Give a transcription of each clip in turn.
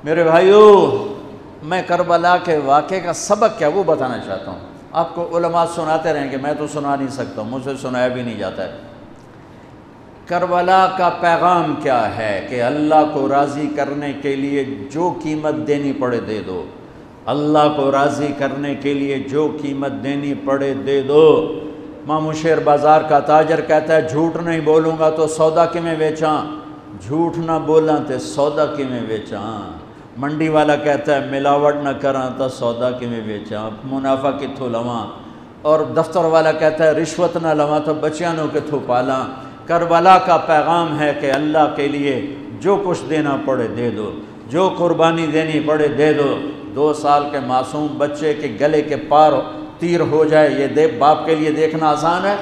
میرے بھائیو، میں کربلا کے واقعے کا سبق کیا وہ بتانا چاہتا ہوں. آپ کو علماء سناتے رہیں گے، میں تو سنا نہیں سکتا ہوں، مجھ سے سنایا بھی نہیں جاتا ہے. کربلا کا پیغام کیا ہے کہ اللہ کو راضی کرنے کے لیے جو قیمت دینی پڑے دے دو. اللہ کو راضی کرنے کے لیے جو قیمت دینی پڑے دے دو. مامو شیر بازار کا تاجر کہتا ہے جھوٹ نہیں بولوں گا تو سودا کیویں بیچاں، جھوٹ نہ بولاں تے سودا کیویں بیچاں. منڈی والا کہتا ہے ملاوٹ نہ کراں تو سودا کیویں بیچاں، منافع کتھوں لواں. اور دفتر والا کہتا ہے رشوت نہ لواں تو بچیاں نوں کتھوں پالاں. کربلا کا پیغام ہے کہ اللہ کے لیے جو کچھ دینا پڑے دے دو، جو قربانی دینی پڑے دے دو. 2 سال کے معصوم بچے کے گلے کے پار تیر ہو جائے، یہ باپ کے لیے دیکھنا آسان ہے؟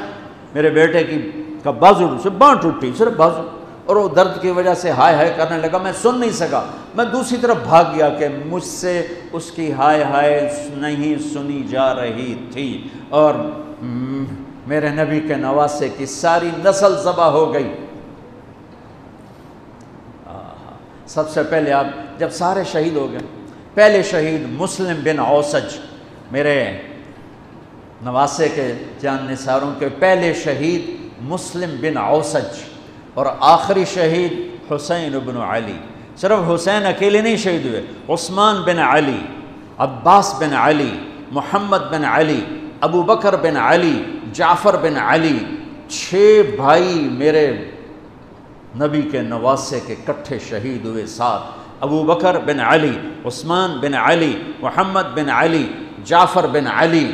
میرے بیٹے کا بازو سے باں ٹوٹی، صرف بازو، اور وہ درد کی وجہ سے ہائے ہائے کرنے لگا. میں سن نہیں سکا، میں دوسری طرف بھاگ گیا کہ مجھ سے اس کی ہائے ہائے نہیں سنی جا رہی تھی. اور میرے نبی کے نواسے کی ساری نسل ذبح ہو گئی. سب سے پہلے آپ جب سارے شہید ہو گئے، پہلے شہید مسلم بن اوسج، میرے نواسے کے جان نثاروں کے پہلے شہید مسلم بن اوسج، اور آخری شہید حسین بن علی. صرف حسین اکیلے نہیں شہید ہوئے، عثمان بن علی، عباس بن علی، محمد بن علی، ابو بکر بن علی، جعفر بن علی. 6 بھائی میرے نبی کے نواسے کے کٹھے شہید ہوئے. 7 ابو بکر بن علی، عثمان بن علی، محمد بن علی، جعفر بن علی،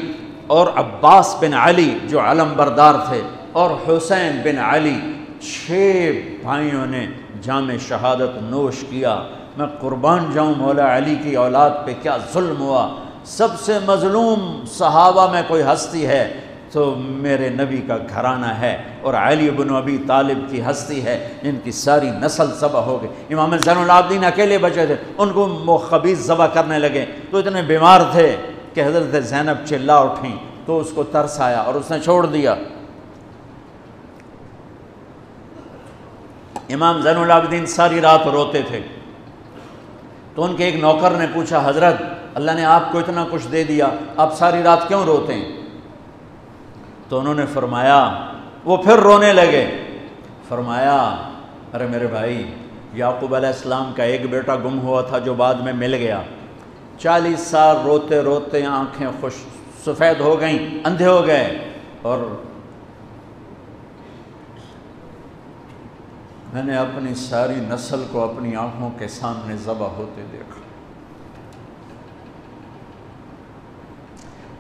اور عباس بن علی جو علم بردار تھے، اور حسین بن علی. 6 بھائیوں نے جام شہادت نوش کیا. میں قربان جاؤں مولا علی کی اولاد پہ کیا ظلم ہوا. سب سے مظلوم صحابہ میں کوئی ہستی ہے تو میرے نبی کا گھرانہ ہے، اور علی بن ابی طالب کی ہستی ہے جن کی ساری نسل ذبح ہو گئی. امام زین العابدین اکیلے بچے تھے، ان کو خبیث ذبح کرنے لگے تو اتنے بیمار تھے کہ حضرت زینب چلا اٹھیں تو اس کو ترس آیا اور اس نے چھوڑ دیا. امام زین العابدین ساری رات روتے تھے تو ان کے ایک نوکر نے پوچھا حضرت اللہ نے آپ کو اتنا کچھ دے دیا، آپ ساری رات کیوں روتے ہیں؟ تو انہوں نے فرمایا، وہ پھر رونے لگے، فرمایا ارے میرے بھائی، یعقوب علیہ السلام کا ایک بیٹا گم ہوا تھا جو بعد میں مل گیا. 40 سال روتے روتے آنکھیں سفید ہو گئیں، اندھے ہو گئے، اور میں نے اپنی ساری نسل کو اپنی آنکھوں کے سامنے ذبح ہوتے دیکھا.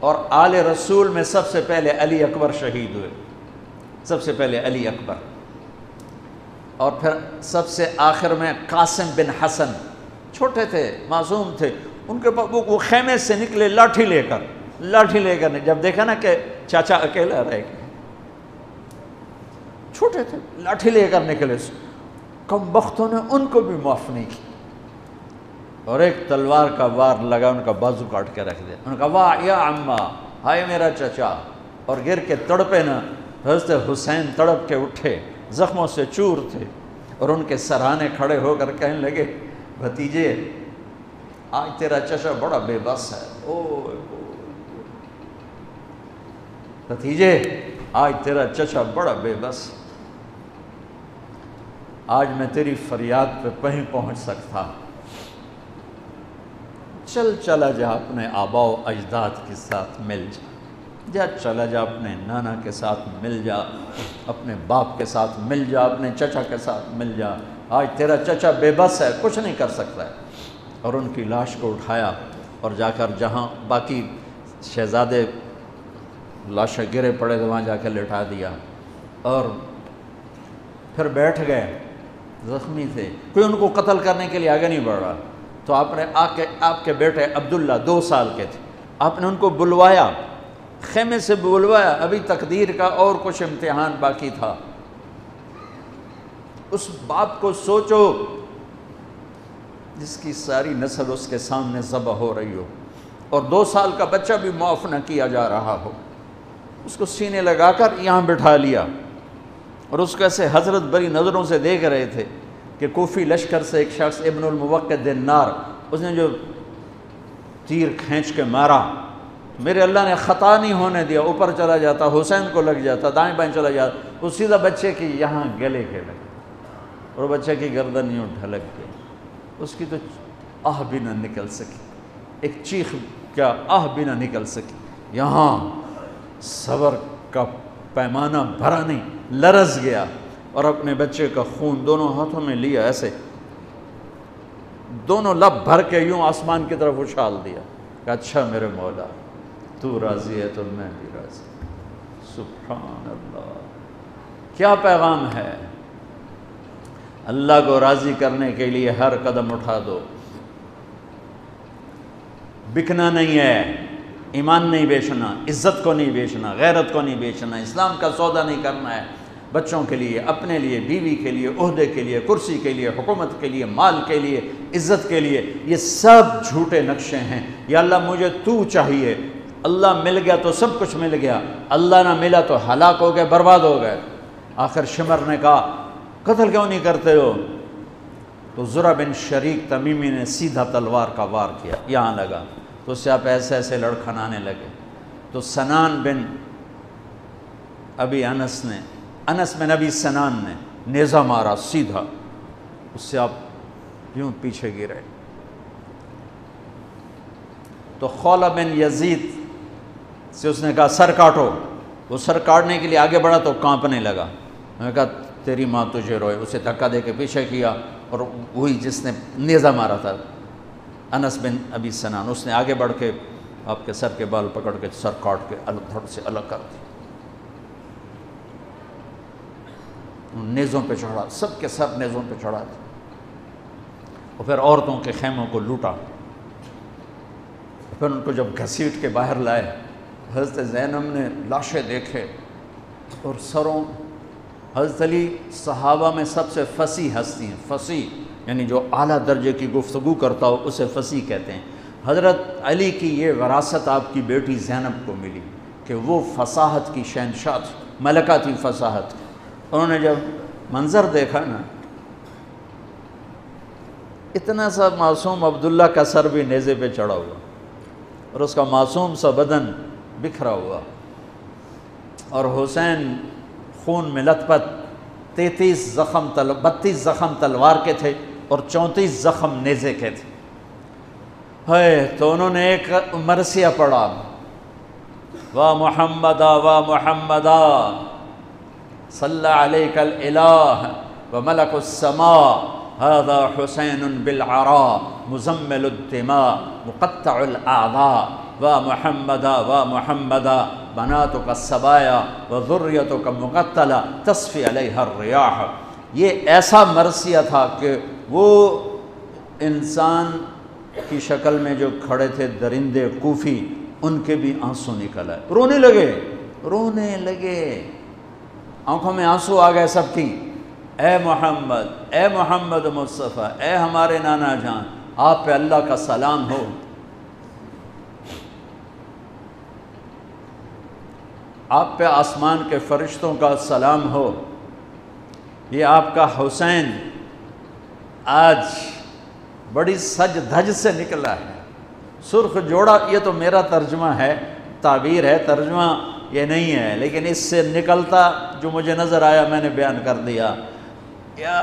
اور آل رسول میں سب سے پہلے علی اکبر شہید ہوئے، سب سے پہلے علی اکبر، اور پھر سب سے آخر میں قاسم بن حسن. چھوٹے تھے، معصوم تھے، ان کے پاس وہ خیمے سے نکلے لاٹھی لے کر جب دیکھا نا کہ چاچا اکیلا رہ گیا، چھوٹے تھے، لاٹھی لے کر نکلے. کم بختوں نے ان کو بھی معاف نہیں کی، اور ایک تلوار کا وار لگا، ان کا بازو کاٹ کے رکھ دیا. انہوں نے کہا واہ یا عمہ، ہائے میرا چچا، اور گر کے تڑپے نا. حضرت حسین تڑپ کے اٹھے، زخموں سے چور تھے، اور ان کے سرہانے کھڑے ہو کر کہنے لگے بھتیجے آج تیرا چچا بڑا بے بس ہے. بھتیجے آج تیرا چچا بڑا بے بس، آج میں تیری فریاد پہ کہیں پہنچ سکتا. چلا جا اپنے آبا و اجداد کے ساتھ مل جا، چلا جا اپنے نانا کے ساتھ مل جا، اپنے باپ کے ساتھ مل جا، اپنے چچا کے ساتھ مل جا. آج تیرا چچا بے بس ہے، کچھ نہیں کر سکتا ہے. اور ان کی لاش کو اٹھایا اور جا کر جہاں باقی شہزادے لاشیں گرے پڑے تھے وہاں جا کے لٹا دیا، اور پھر بیٹھ گئے. زخمی تھے، کوئی ان کو قتل کرنے کے لیے آگے نہیں بڑھ رہا. تو آپ نے آپ کے بیٹے عبداللہ 2 سال کے تھے، آپ نے ان کو بلوایا، خیمے سے بلوایا. ابھی تقدیر کا اور کچھ امتحان باقی تھا. اس باپ کو سوچو جس کی ساری نسل اس کے سامنے ذبح ہو رہی ہو، اور 2 سال کا بچہ بھی معاف نہ کیا جا رہا ہو. اس کو سینے لگا کر یہاں بٹھا لیا، اور اس کو ایسے حضرت بری نظروں سے دیکھ رہے تھے کہ کوفی لشکر سے ایک شخص ابن الموقد النار اس نے جو تیر کھینچ کے مارا، میرے اللہ نے خطا نہیں ہونے دیا، اوپر چلا جاتا، حسین کو لگ جاتا، دائیں بائیں چلا جاتا، وہ سیدھا بچے کی یہاں گلے کے لگے اور بچے کی گردن یوں ڈھلک گئی، اس کی تو آہ بھی نہ نکل سکی، ایک چیخ کیا آہ بھی نہ نکل سکی، یہاں صبر کا پیمانہ بھرا نہیں، لرز گیا اور اپنے بچے کا خون دونوں ہاتھوں میں لیا، ایسے دونوں لب بھر کے یوں آسمان کی طرف اچھال دیا کہ اچھا میرے مولا تو راضی ہے تو میں بھی راضی۔ سبحان اللہ، کیا پیغام ہے! اللہ کو راضی کرنے کے لیے ہر قدم اٹھا دو، بکنا نہیں ہے، ایمان نہیں بیچنا، عزت کو نہیں بیچنا، غیرت کو نہیں بیچنا، اسلام کا سودا نہیں کرنا ہے، بچوں کے لیے، اپنے لیے، بیوی کے لیے، عہدے کے لیے، کرسی کے لیے، حکومت کے لیے، مال کے لیے، عزت کے لیے، یہ سب جھوٹے نقشے ہیں۔ یا اللہ مجھے تو چاہیے، اللہ مل گیا تو سب کچھ مل گیا، اللہ نہ ملا تو ہلاک ہو گئے، برباد ہو گئے۔ آخر شمر نے کہا قتل کیوں نہیں کرتے ہو؟ تو زرع بن شریک تمیمی نے سیدھا تلوار کا وار کیا، یہاں لگا تو اس سے آپ ایسے ایسے لڑکھنانے لگے، تو سنان بن ابی انس بن ابی سنان نے نیزہ مارا سیدھا، اس سے آپ یوں پیچھے گرے۔ تو خولہ بن یزید سے اس نے کہا سر کاٹو، وہ سر کاٹنے کے لیے آگے بڑھا تو کانپنے لگا، میں نے کہا تیری ماں تجھے روئے، اسے دھکا دے کے پیچھے کیا، اور وہی جس نے نیزہ مارا تھا انس بن ابی سنان، اس نے آگے بڑھ کے آپ کے سر کے بال پکڑ کے سر کاٹ کے دھڑ سے الگ کر دیا، نیزوں پہ چڑھا، سب کے سر نیزوں پہ چڑھا دیا، اور پھر عورتوں کے خیموں کو لوٹا، پھر ان کو جب گھسیٹ کے باہر لائے، حضرت زینب نے لاشیں دیکھے اور سروں، حضرت علی صحابہ میں سب سے فصیح ہستی ہیں، فصیح یعنی جو اعلیٰ درجے کی گفتگو کرتا ہو اسے فصیح کہتے ہیں۔ حضرت علی کی یہ وراثت آپ کی بیٹی زینب کو ملی کہ وہ فصاحت کی شہنشاہ تھی، ملکہ تھی فصاحت۔ انہوں نے جب منظر دیکھا نا، اتنا سا معصوم عبداللہ کا سر بھی نیزے پہ چڑھا ہوا اور اس کا معصوم سا بدن بکھرا ہوا، اور حسین خون میں لت پت، 32 زخم تلوار کے تھے اور 34 زخم نیزے کے تھے۔ تو انہوں نے ایک مرثیہ پڑھا، وا محمدا وا محمدا صلی علیک الالہ وملک السماء هذا حسین بالعراء مزمل الدماء مقطع الاعضاء وا محمدا وا محمدا بناتک السبایا وذریتک مقتلہ تصفی علیہ الریاح۔ یہ ایسا مرثیہ تھا کہ وہ انسان کی شکل میں جو کھڑے تھے درندے کوفی، ان کے بھی آنسو نکل آئے، رونے لگے، آنکھوں میں آنسو آ گئے سب کی۔ اے محمد مصطفیٰ، اے ہمارے نانا جان، آپ پہ اللہ کا سلام ہو، آپ پہ آسمان کے فرشتوں کا سلام ہو، یہ آپ کا حسین آج بڑی سج دھج سے نکلا ہے، سرخ جوڑا۔ یہ تو میرا ترجمہ ہے، تعبیر ہے، ترجمہ یہ نہیں ہے، لیکن اس سے نکلتا جو مجھے نظر آیا میں نے بیان کر دیا۔ یا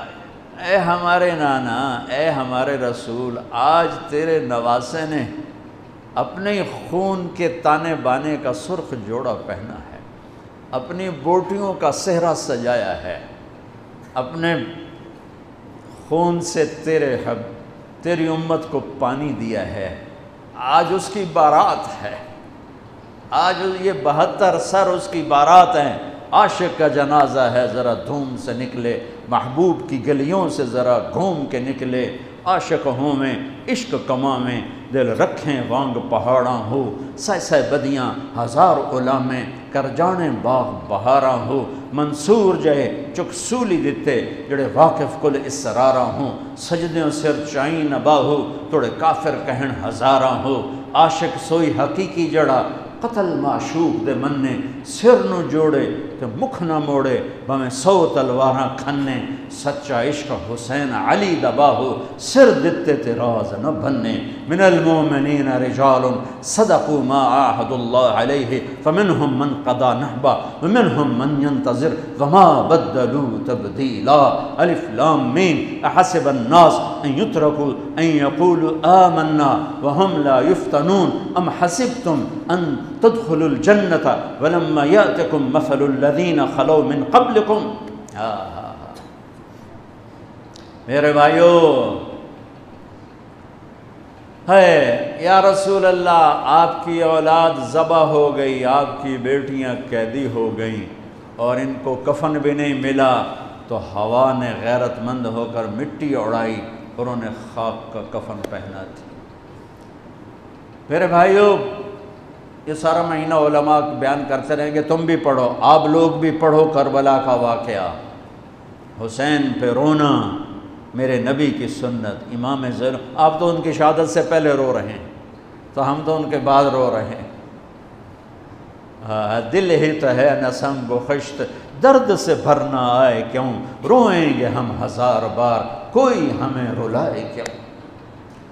اے ہمارے نانا، اے ہمارے رسول، آج تیرے نواسے نے اپنے خون کے تانے بانے کا سرخ جوڑا پہنا ہے، اپنی بوٹیوں کا صحرا سجایا ہے، اپنے خون سے تیری امت کو پانی دیا ہے، آج اس کی بارات ہے، آج یہ 72 سر اس کی بارات ہیں۔ عاشق کا جنازہ ہے، ذرا دھوم سے نکلے، محبوب کی گلیوں سے ذرا گھوم کے نکلے، عاشق ہوں میں عشق کماں میں دل رکھیں وانگ پہاڑاں ہو، سہ بدیاں ہزار علامیں کر جانے باغ بہاراں ہو، منصور جہے چک سولی دیتے جڑے واقف کل اسراراں ہوں، سجدیوں سر چائیں نبا ہو توڑے کافر کہن ہزاراں ہو، عاشق سوئی حقیقی جڑا قتل معشوق دے مننے سر نو جوڑے تے مکھ نہ موڑے بمیں 100 تلواراں کھنے سچا عشق حسین علی دباہو سر دتے تے راز نہ بننے من المومنین رجال صدقوا ما عاہد اللہ علیہ فمنہم من قضا نحبا ومنہم من ينتظر وما بدلوا تبدیلا الف لام میم احسب الناس ان يتركوا ان يقولوا آمنا وهم لا يفتنون ام حسبتم ان تدخلوا الجنة ولما يأتكم مثل الذين خلوا من قبلكم. میرے بھائیو ہے یا رسول اللہ آپ کی اولاد ذبح ہو گئی، آپ کی بیٹیاں قیدی ہو گئیں اور ان کو کفن بھی نہیں ملا، تو ہوا نے غیرت مند ہو کر مٹی اڑائی اور انہیں خاک کا کفن پہنا تھی. میرے بھائیو یہ سارا مہینہ علماء بیان کرتے رہیں گے، تم بھی پڑھو، آپ لوگ بھی پڑھو کربلا کا واقعہ، حسین پہ رونا، میرے نبی کی سنت، امام زین. آپ تو ان کی شہادت سے پہلے رو رہے ہیں، تو ہم تو ان کے بعد رو رہے ہیں. دل ہی تو ہے نسم و خشت، درد سے بھرنا آئے کیوں، روئیں گے ہم 1000 بار، کوئی ہمیں رلائے کیوں.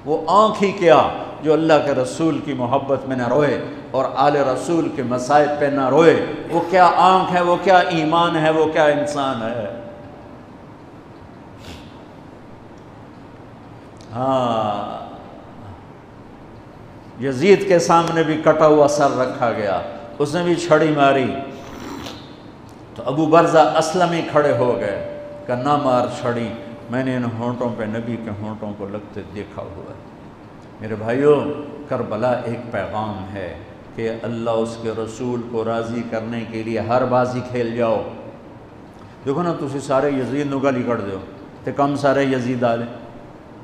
وہ آنکھ ہی کیا جو اللہ کے رسول کی محبت میں نہ روئے اور آل رسول کے مصائب پہ نہ روئے، وہ کیا آنکھ ہے، وہ کیا ایمان ہے، وہ کیا انسان ہے. یزید کے سامنے بھی کٹا ہوا سر رکھا گیا، اس نے بھی چھڑی ماری، تو ابو برزہ اسلمی کھڑے ہو گئے کہ نہ مار چھڑی، میں نے ان ہونٹوں پہ نبی کے ہونٹوں کو لگتے دیکھا ہوا ہے. میرے بھائیوں کربلا ایک پیغام ہے کہ اللہ اس کے رسول کو راضی کرنے کے لیے ہر بازی کھیل جاؤ. دیکھو نا تسی سارے یزید نو گالی کر دیو تے کم سارے یزید آلے،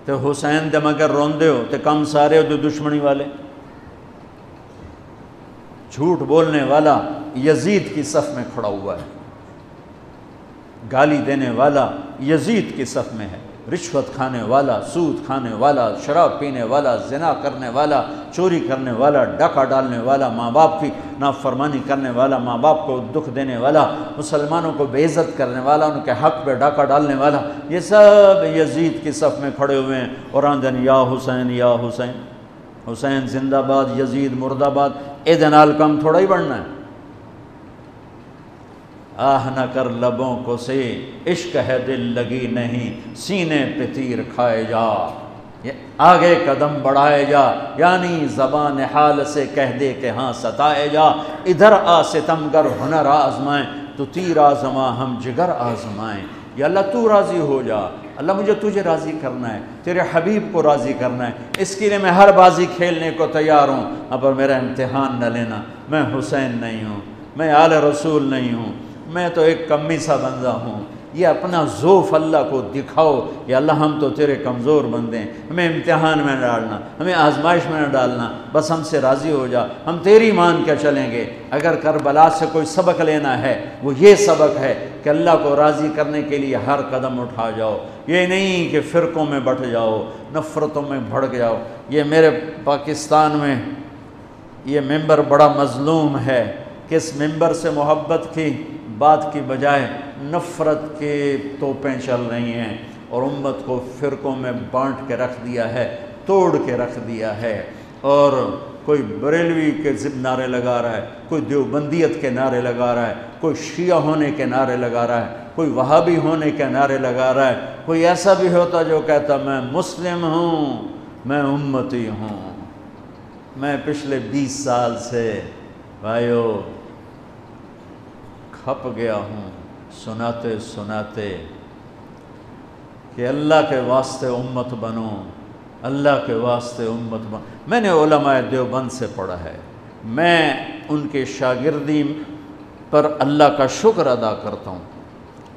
تے حسین دے مگر روندے ہو تے کم سارے ہو دشمنی والے. جھوٹ بولنے والا یزید کی صف میں کھڑا ہوا ہے، گالی دینے والا یزید کی صف میں ہے، رشوت کھانے والا، سود کھانے والا، شراب پینے والا، زنا کرنے والا، چوری کرنے والا، ڈاکہ ڈالنے والا، ماں باپ کی نافرمانی کرنے والا، ماں باپ کو دکھ دینے والا، مسلمانوں کو بے عزت کرنے والا، ان کے حق پہ ڈاکہ ڈالنے والا، یہ سب یزید کی صف میں کھڑے ہوئے ہیں اور آندن یا حسین یا حسین، حسین زندہ باد، یزید مرد آباد. اے دنال کم تھوڑا ہی بڑھنا ہے. آہ نہ کر لبوں کو سے عشق ہے دل لگی نہیں، سینے پہ تیر کھائے جا، آگے قدم بڑھائے جا، یعنی زبان حال سے کہہ دے کہ ہاں ستائے جا. ادھر آ ستمگر ہنر آزمائیں، تو تیر آزماں ہم جگر آزمائیں. یا اللہ تو راضی ہو جا، اللہ مجھے تجھے راضی کرنا ہے، تیرے حبیب کو راضی کرنا ہے، اس کے لیے میں ہر بازی کھیلنے کو تیار ہوں. پر میرا امتحان نہ لینا، میں حسین نہیں ہوں، میں آل رسول نہیں ہوں، میں تو ایک کمی سا بندہ ہوں. یہ اپنا ذوف اللہ کو دکھاؤ، یا اللہ ہم تو تیرے کمزور بندے ہیں، ہمیں امتحان میں نہ ڈالنا، ہمیں آزمائش میں نہ ڈالنا، بس ہم سے راضی ہو جا، ہم تیری مان کے چلیں گے. اگر کربلا سے کوئی سبق لینا ہے وہ یہ سبق ہے کہ اللہ کو راضی کرنے کے لیے ہر قدم اٹھا جاؤ. یہ نہیں کہ فرقوں میں بٹ جاؤ، نفرتوں میں بھڑک جاؤ. یہ میرے پاکستان میں یہ ممبر بڑا مظلوم ہے کہ اس ممبر سے محبت کی بات کی بجائے نفرت کے توپیں چل رہی ہیں اور امت کو فرقوں میں بانٹ کے رکھ دیا ہے، توڑ کے رکھ دیا ہے. اور کوئی بریلوی کے نعرے لگا رہا ہے، کوئی دیوبندیت کے نعرے لگا رہا ہے، کوئی شیعہ ہونے کے نعرے لگا رہا ہے، کوئی وہابی ہونے کے نعرے لگا رہا ہے، کوئی ایسا بھی ہوتا جو کہتا میں مسلم ہوں، میں امتی ہوں. میں پچھلے 20 سال سے بھائیو کھپ گیا ہوں سناتے سناتے کہ اللہ کے واسطے امت بنو، اللہ کے واسطے امت بنو. میں نے علماء دیوبند سے پڑھا ہے، میں ان کے شاگردی پر اللہ کا شکر ادا کرتا ہوں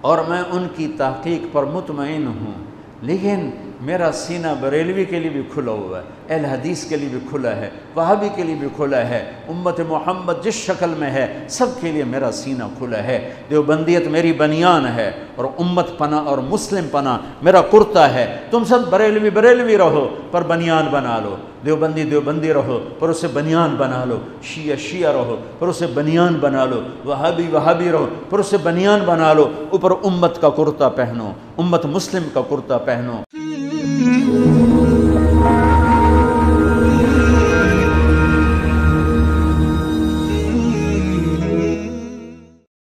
اور میں ان کی تحقیق پر مطمئن ہوں، لیکن میرا سینہ بریلوی کے لیے بھی کھلا ہوا ہے، اہل حدیث کے لیے بھی کھلا ہے، وہابی کے لیے بھی کھلا ہے، امت محمد جس شکل میں ہے سب کے لیے میرا سینہ کھلا ہے۔ دیوبندیت میری بنیان ہے اور امت پناہ اور مسلم پناہ میرا کرتا ہے۔ تم سب بریلوی بریلوی رہو پر بنیان بنا لو، دیوبندی دیوبندی رہو پر اسے بنیان بنا لو، شیعہ شیعہ رہو پر اسے بنیان بنا لو، وہابی وہابی رہو پر اسے بنیان بنا لو، اوپر امت کا کرتا پہنو، امت مسلم کا کرتا پہنو۔